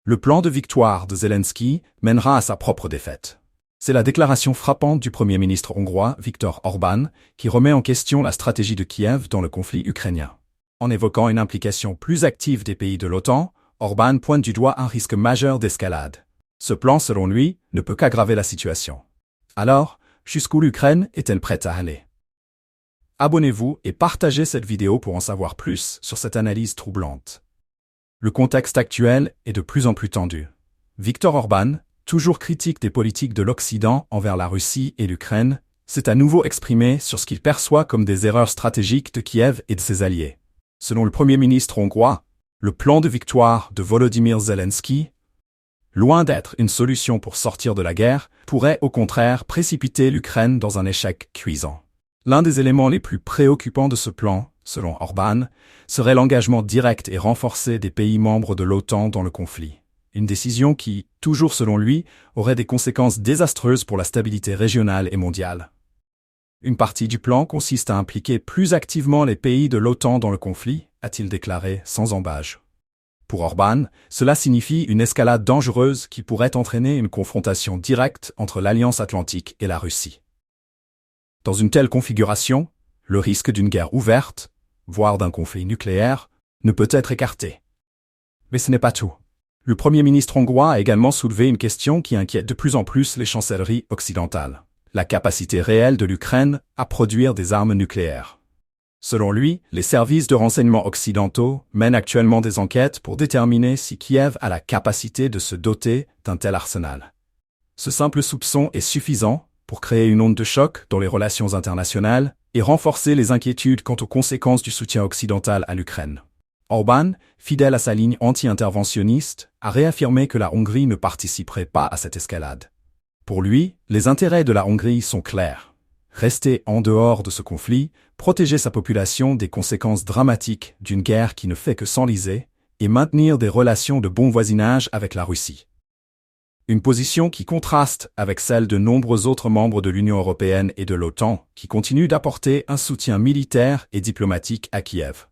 Le plan de victoire de Zelensky mènera à sa propre défaite. C'est la déclaration frappante du Premier ministre hongrois Viktor Orbán qui remet en question la stratégie de Kiev dans le conflit ukrainien. En évoquant une implication plus active des pays de l'OTAN, Orbán pointe du doigt un risque majeur d'escalade. Ce plan, selon lui, ne peut qu'aggraver la situation. Alors, jusqu'où l'Ukraine est-elle prête à aller? Abonnez-vous et partagez cette vidéo pour en savoir plus sur cette analyse troublante. Le contexte actuel est de plus en plus tendu. Viktor Orbán, toujours critique des politiques de l'Occident envers la Russie et l'Ukraine, s'est à nouveau exprimé sur ce qu'il perçoit comme des erreurs stratégiques de Kiev et de ses alliés. Selon le Premier ministre hongrois, le plan de victoire de Volodymyr Zelensky, loin d'être une solution pour sortir de la guerre, pourrait au contraire précipiter l'Ukraine dans un échec cuisant. L'un des éléments les plus préoccupants de ce plan, selon Orbán, serait l'engagement direct et renforcé des pays membres de l'OTAN dans le conflit. Une décision qui, toujours selon lui, aurait des conséquences désastreuses pour la stabilité régionale et mondiale. Une partie du plan consiste à impliquer plus activement les pays de l'OTAN dans le conflit, a-t-il déclaré sans ambages. Pour Orbán, cela signifie une escalade dangereuse qui pourrait entraîner une confrontation directe entre l'Alliance atlantique et la Russie. Dans une telle configuration, le risque d'une guerre ouverte, voire d'un conflit nucléaire, ne peut être écarté. Mais ce n'est pas tout. Le Premier ministre hongrois a également soulevé une question qui inquiète de plus en plus les chancelleries occidentales: la capacité réelle de l'Ukraine à produire des armes nucléaires. Selon lui, les services de renseignement occidentaux mènent actuellement des enquêtes pour déterminer si Kiev a la capacité de se doter d'un tel arsenal. Ce simple soupçon est suffisant pour créer une onde de choc dans les relations internationales et renforcer les inquiétudes quant aux conséquences du soutien occidental à l'Ukraine. Orbán, fidèle à sa ligne anti-interventionniste, a réaffirmé que la Hongrie ne participerait pas à cette escalade. Pour lui, les intérêts de la Hongrie sont clairs: rester en dehors de ce conflit, protéger sa population des conséquences dramatiques d'une guerre qui ne fait que s'enliser, et maintenir des relations de bon voisinage avec la Russie. Une position qui contraste avec celle de nombreux autres membres de l'Union européenne et de l'OTAN, qui continuent d'apporter un soutien militaire et diplomatique à Kiev.